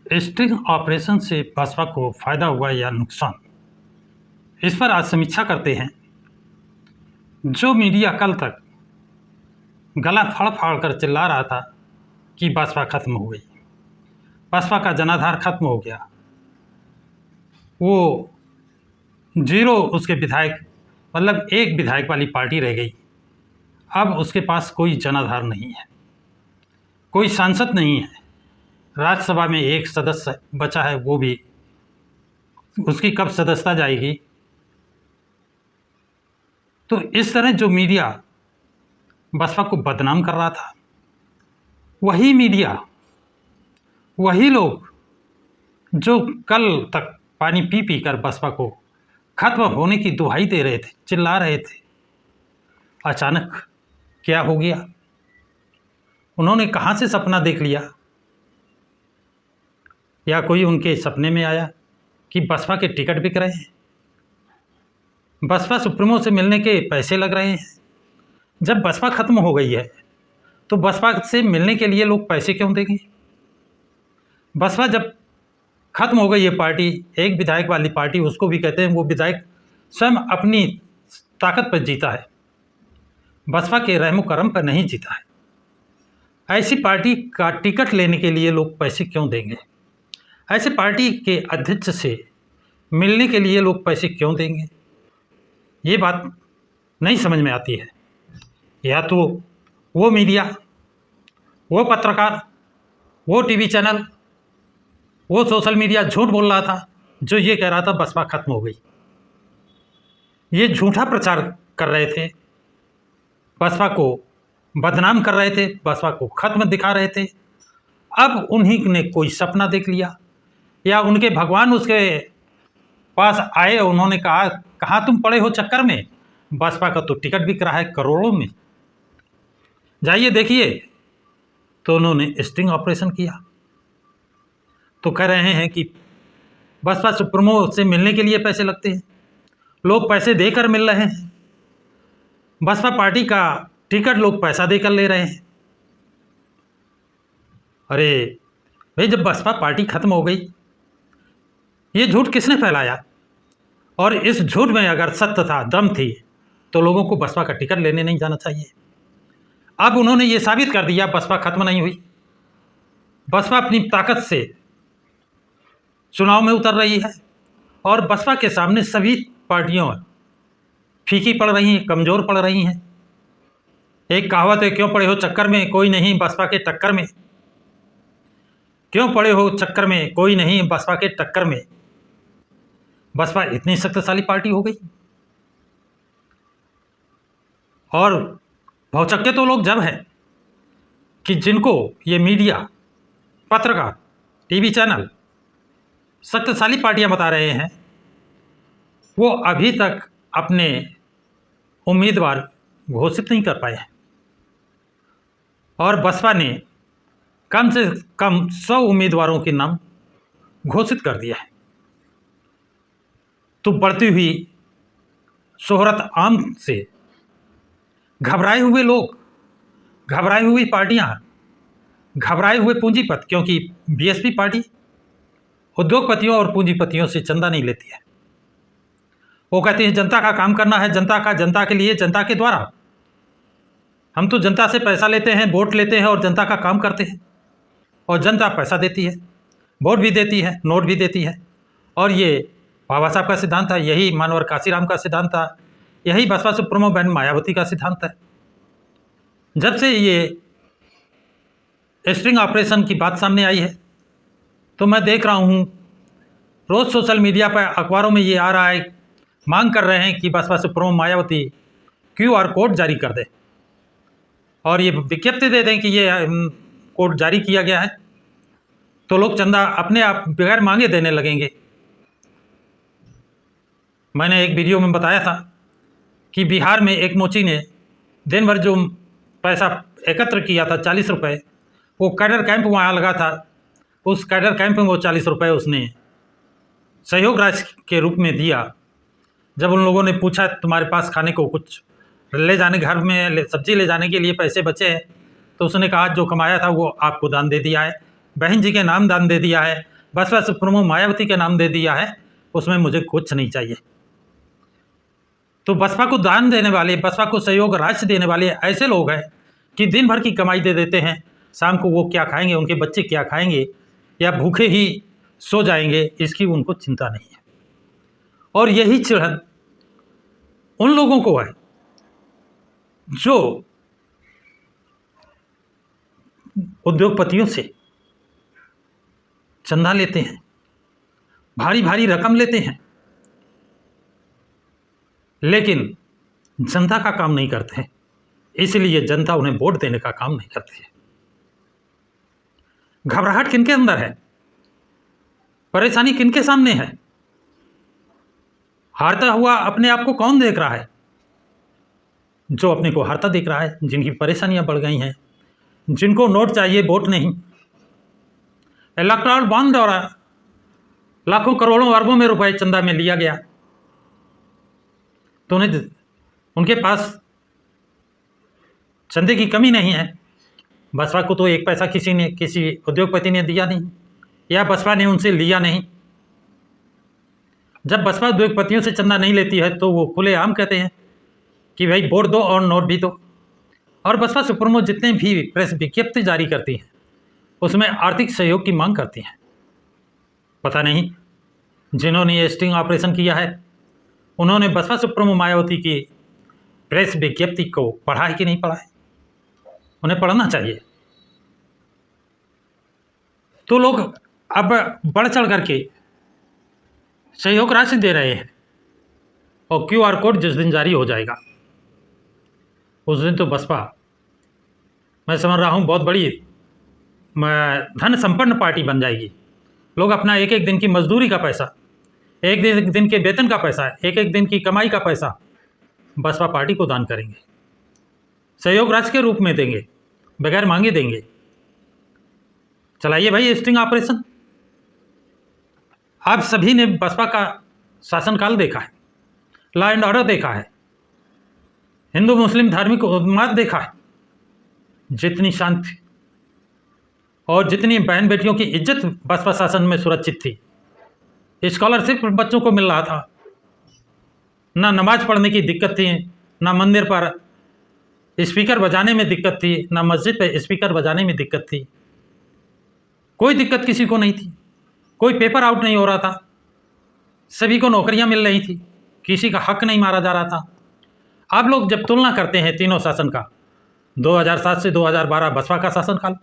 Sting operation से बसपा को फायदा हुआ या नुकसान, इस पर आज समीक्षा करते हैं। जो मीडिया कल तक गला फाड़ फाड़ कर चिल्ला रहा था कि बसपा खत्म हो गई, बसपा का जनाधार खत्म हो गया, वो जीरो उसके विधायक मतलब एक विधायक वाली पार्टी रह गई। अब उसके पास कोई जनाधार नहीं है, कोई सांसद नहीं है, राज्यसभा में एक सदस्य बचा है, वो भी उसकी कब सदस्यता जाएगी। तो इस तरह जो मीडिया बसपा को बदनाम कर रहा था, वही मीडिया, वही लोग जो कल तक पानी पी पी कर बसपा को खत्म होने की दुहाई दे रहे थे, चिल्ला रहे थे, अचानक क्या हो गया? उन्होंने कहाँ से सपना देख लिया, या कोई उनके सपने में आया कि बसपा के टिकट बिक रहे हैं, बसपा सुप्रीमो से मिलने के पैसे लग रहे हैं? जब बसपा खत्म हो गई है तो बसपा से मिलने के लिए लोग पैसे क्यों देंगे? बसपा जब खत्म हो गई है पार्टी, एक विधायक वाली पार्टी, उसको भी कहते हैं वो विधायक स्वयं अपनी ताकत पर जीता है, बसपा के रहमो करम पर नहीं जीता है। ऐसी पार्टी का टिकट लेने के लिए लोग पैसे क्यों देंगे? ऐसे पार्टी के अध्यक्ष से मिलने के लिए लोग पैसे क्यों देंगे? ये बात नहीं समझ में आती है। या तो वो मीडिया, वो पत्रकार, वो टीवी चैनल, वो सोशल मीडिया झूठ बोल रहा था जो ये कह रहा था बसपा खत्म हो गई। ये झूठा प्रचार कर रहे थे, बसपा को बदनाम कर रहे थे, बसपा को खत्म दिखा रहे थे। अब उन्हीं ने कोई सपना देख लिया, या उनके भगवान उसके पास आए, उन्होंने कहा कहाँ तुम पड़े हो चक्कर में, बसपा का तो टिकट बिक रहा है करोड़ों में, जाइए देखिए। तो उन्होंने स्टिंग ऑपरेशन किया। तो कह रहे हैं कि बसपा सुप्रीमो से मिलने के लिए पैसे लगते हैं, लोग पैसे देकर मिल रहे हैं, बसपा पार्टी का टिकट लोग पैसा देकर ले रहे हैं। अरे भाई, जब बसपा पार्टी खत्म हो गई, ये झूठ किसने फैलाया? और इस झूठ में अगर सत्य था, दम थी, तो लोगों को बसपा का टिकट लेने नहीं जाना चाहिए। अब उन्होंने ये साबित कर दिया बसपा खत्म नहीं हुई। बसपा अपनी ताकत से चुनाव में उतर रही है, और बसपा के सामने सभी पार्टियां फीकी पड़ रही हैं, कमज़ोर पड़ रही हैं। एक कहावत है, क्यों पड़े हो चक्कर में, कोई नहीं बसपा के टक्कर में। क्यों पड़े हो चक्कर में, कोई नहीं बसपा के टक्कर में। बसपा इतनी शक्तिशाली पार्टी हो गई। और भौचक्के तो लोग जब हैं कि जिनको ये मीडिया, पत्रकार, टीवी चैनल शक्तिशाली पार्टियां बता रहे हैं, वो अभी तक अपने उम्मीदवार घोषित नहीं कर पाए हैं। और बसपा ने कम से कम 100 उम्मीदवारों के नाम घोषित कर दिया है। तो बढ़ती हुई शोहरत आम से घबराए हुए लोग, घबराई हुई पार्टियां, घबराए हुए पूंजीपत, क्योंकि बीएसपी पार्टी उद्योगपतियों और पूंजीपतियों से चंदा नहीं लेती है। वो कहते हैं जनता का काम करना है, जनता का, जनता के लिए, जनता के द्वारा। हम तो जनता से पैसा लेते हैं, वोट लेते हैं और जनता का काम करते हैं, और जनता पैसा देती है, वोट भी देती है, नोट भी देती है। और ये बाबा साहब का सिद्धांत था, यही मानवर काशीराम का सिद्धांत था, यही बसपा सुप्रीमो बहन मायावती का सिद्धांत है। जब से ये स्टिंग ऑपरेशन की बात सामने आई है, तो मैं देख रहा हूँ रोज़ सोशल मीडिया पर, अखबारों में ये आ रहा है, मांग कर रहे हैं कि Baspa supremo Mayawati QR code जारी कर दे, और ये विज्ञप्ति दे दें कि ये कोड जारी किया गया है, तो लोग चंदा अपने आप बगैर मांगे देने लगेंगे। मैंने एक वीडियो में बताया था कि बिहार में एक मोची ने दिन भर जो पैसा एकत्र किया था, 40 रुपये, वो कैडर कैंप वहाँ लगा था, उस कैडर कैंप में वो 40 रुपये उसने सहयोग राशि के रूप में दिया। जब उन लोगों ने पूछा तुम्हारे पास खाने को कुछ ले जाने, घर में सब्जी ले जाने के लिए पैसे बचे हैं, तो उसने कहा जो कमाया था वो आपको दान दे दिया है, बहन जी के नाम दान दे दिया है, बसपा सुप्रीमो मायावती के नाम दे दिया है, उसमें मुझे कुछ नहीं चाहिए। तो बसपा को दान देने वाले, बसपा को सहयोग राशि देने वाले ऐसे लोग हैं कि दिन भर की कमाई दे देते हैं, शाम को वो क्या खाएंगे, उनके बच्चे क्या खाएंगे, या भूखे ही सो जाएंगे, इसकी उनको चिंता नहीं है। और यही चिढ़न उन लोगों को है जो उद्योगपतियों से चंदा लेते हैं, भारी भारी रकम लेते हैं, लेकिन जनता का काम नहीं करते हैं, इसलिए जनता उन्हें वोट देने का काम नहीं करती है। घबराहट किनके अंदर है, परेशानी किनके सामने है? हारता हुआ अपने आप को कौन देख रहा है? जो अपने को हारता देख रहा है, जिनकी परेशानियां बढ़ गई हैं, जिनको नोट चाहिए, वोट नहीं। इलेक्टोरल बॉन्ड द्वारा लाखों करोड़ों अरबों में रुपए चंदा में लिया गया, तो उन्हें उनके पास चंदे की कमी नहीं है। बसपा को तो एक पैसा किसी उद्योगपति ने दिया नहीं, या बसपा ने उनसे लिया नहीं। जब बसपा उद्योगपतियों से चंदा नहीं लेती है तो वो खुलेआम कहते हैं कि भाई वोट दो और नोट भी दो। और बसपा सुप्रीमो जितने भी प्रेस विज्ञप्ति जारी करती हैं उसमें आर्थिक सहयोग की मांग करती हैं। पता नहीं जिन्होंने ये स्टिंग ऑपरेशन किया है उन्होंने बसपा सुप्रीमो मायावती की प्रेस विज्ञप्ति को पढ़ा है कि नहीं पढ़ा है? उन्हें पढ़ना चाहिए। तो लोग अब बढ़ चढ़ करके सहयोग राशि दे रहे हैं, और QR कोड जिस दिन जारी हो जाएगा उस दिन तो बसपा, मैं समझ रहा हूँ, बहुत बड़ी धन संपन्न पार्टी बन जाएगी। लोग अपना एक एक दिन की मजदूरी का पैसा, एक दिन के वेतन का पैसा, एक एक दिन की कमाई का पैसा बसपा पार्टी को दान करेंगे, सहयोग राशि के रूप में देंगे, बगैर मांगे देंगे। चलाइए भाई स्टिंग ऑपरेशन। आप सभी ने बसपा का शासनकाल देखा है, लॉ एंड ऑर्डर देखा है, हिंदू मुस्लिम धार्मिक उन्माद देखा है, जितनी शांति और जितनी बहन बेटियों की इज्जत बसपा शासन में सुरक्षित थी। स्कॉलरशिप बच्चों को मिल रहा था, ना नमाज पढ़ने की दिक्कत थी, ना मंदिर पर स्पीकर बजाने में दिक्कत थी, ना मस्जिद पे स्पीकर बजाने में दिक्कत थी। कोई दिक्कत किसी को नहीं थी, कोई पेपर आउट नहीं हो रहा था, सभी को नौकरियां मिल रही थी, किसी का हक नहीं मारा जा रहा था। आप लोग जब तुलना करते हैं तीनों शासन का, 2007 से 2012 बसपा का शासनकाल,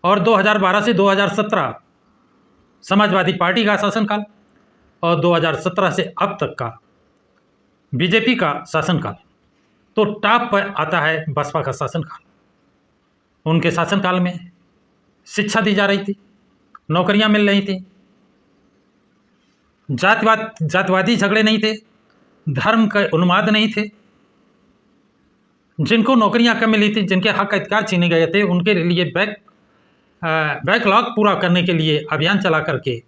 और 2012 से 2017 समाजवादी पार्टी का शासनकाल, और 2017 से अब तक का बीजेपी का शासनकाल, तो टॉप पर आता है बसपा का शासनकाल। उनके शासनकाल में शिक्षा दी जा रही थी, नौकरियां मिल रही थी, जातिवादी झगड़े नहीं थे, धर्म के उन्माद नहीं थे। जिनको नौकरियां कम मिली थी, जिनके हक अधिकार छीने गए थे, उनके लिए बैकलॉग पूरा करने के लिए अभियान चला करके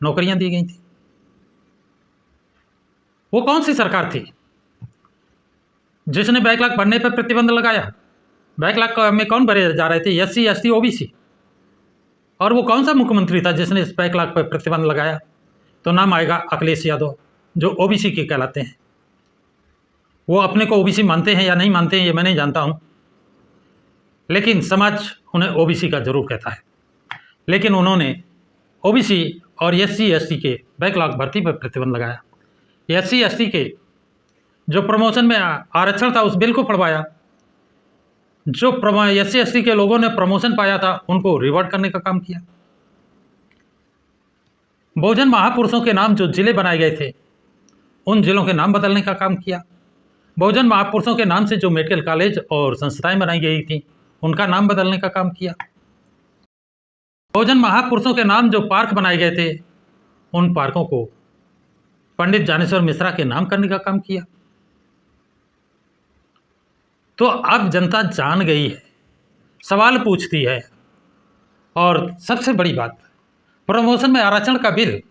नौकरियां दी गई थी। वो कौन सी सरकार थी जिसने बैकलॉग भरने पर प्रतिबंध लगाया? बैकलॉग में कौन भरे जा रहे थे? SC ST OBC। और वो कौन सा मुख्यमंत्री था जिसने इस बैकलॉग पर प्रतिबंध लगाया? तो नाम आएगा अखिलेश यादव, जो OBC के कहलाते हैं। वो अपने को OBC मानते हैं या नहीं मानते हैं ये मैं नहीं जानता हूँ, लेकिन समाज उन्हें OBC का जरूर कहता है। लेकिन उन्होंने OBC और SC ST के बैकलॉग भर्ती पर प्रतिबंध लगाया। SC ST के जो प्रमोशन में आरक्षण था उस बिल को पढ़वाया। जो SC ST के लोगों ने प्रमोशन पाया था उनको रिवॉर्ड करने का काम किया। बहुजन महापुरुषों के नाम जो जिले बनाए गए थे उन जिलों के नाम बदलने का काम किया। बहुजन महापुरुषों के नाम से जो मेडिकल कॉलेज और संस्थाएं बनाई गई थी उनका नाम बदलने का काम किया। बहुजन महापुरुषों के नाम जो पार्क बनाए गए थे उन पार्कों को पंडित ज्ञानेश्वर मिश्रा के नाम करने का काम किया। तो अब जनता जान गई है, सवाल पूछती है। और सबसे बड़ी बात, प्रमोशन में आरक्षण का बिल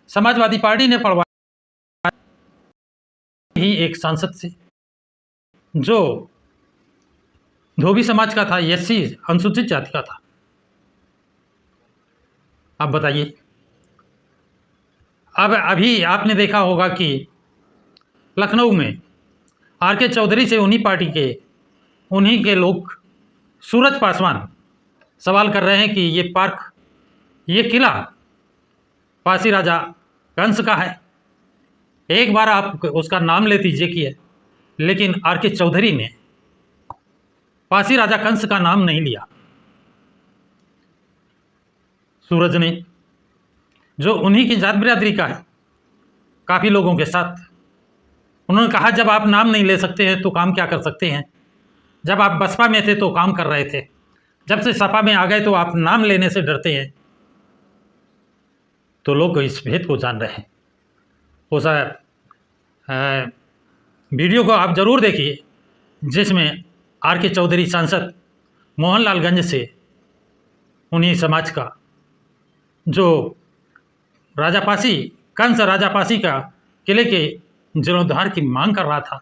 समाजवादी पार्टी ने पढ़वाया ही एक सांसद से जो धोबी समाज का था, SC अनुसूचित जाति का था। अब बताइए। अब अभी आपने देखा होगा कि लखनऊ में आर.के. चौधरी से उन्हीं के लोग सूरज पासवान सवाल कर रहे हैं कि ये किला पासी राजा कंस का है। एक बार आप उसका नाम ले दीजिए कि है, लेकिन आर.के. चौधरी ने पासी राजा कंस का नाम नहीं लिया। सूरज ने, जो उन्हीं की जात बिरादरी का है, काफ़ी लोगों के साथ, उन्होंने कहा जब आप नाम नहीं ले सकते हैं तो काम क्या कर सकते हैं। जब आप बसपा में थे तो काम कर रहे थे, जब से सपा में आ गए तो आप नाम लेने से डरते हैं। तो लोग इस भेद को जान रहे हैं। उस वीडियो को आप ज़रूर देखिए जिसमें आर.के. चौधरी सांसद मोहनलालगंज से उन्हीं समाज का जो कंस राजापासी का किले के जीर्णोद्धार की मांग कर रहा था,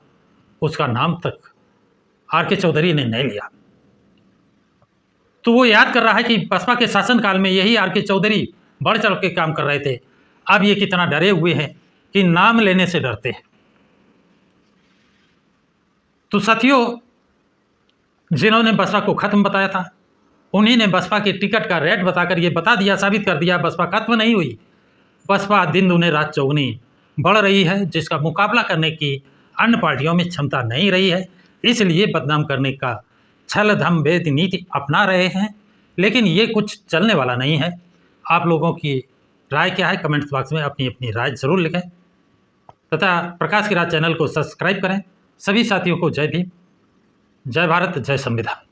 उसका नाम तक आर.के. चौधरी ने नहीं लिया। तो वो याद कर रहा है कि बसपा के शासनकाल में यही आर.के. चौधरी बढ़ चढ़ के काम कर रहे थे। अब ये कितना डरे हुए हैं कि नाम लेने से डरते हैं। तो साथियों, जिन्होंने बसपा को खत्म बताया था, उन्हीं ने बसपा के टिकट का रेट बताकर ये बता दिया, साबित कर दिया बसपा खत्म नहीं हुई। बसपा दिन दूने रात चौगुनी बढ़ रही है, जिसका मुकाबला करने की अन्य पार्टियों में क्षमता नहीं रही है। इसलिए बदनाम करने का छल धम भेद नीति अपना रहे हैं, लेकिन ये कुछ चलने वाला नहीं है। आप लोगों की राय क्या है, कमेंट्स बॉक्स में अपनी अपनी राय ज़रूर लिखें तथा प्रकाश की राज चैनल को सब्सक्राइब करें। सभी साथियों को जय भीम, जय भारत, जय संविधान।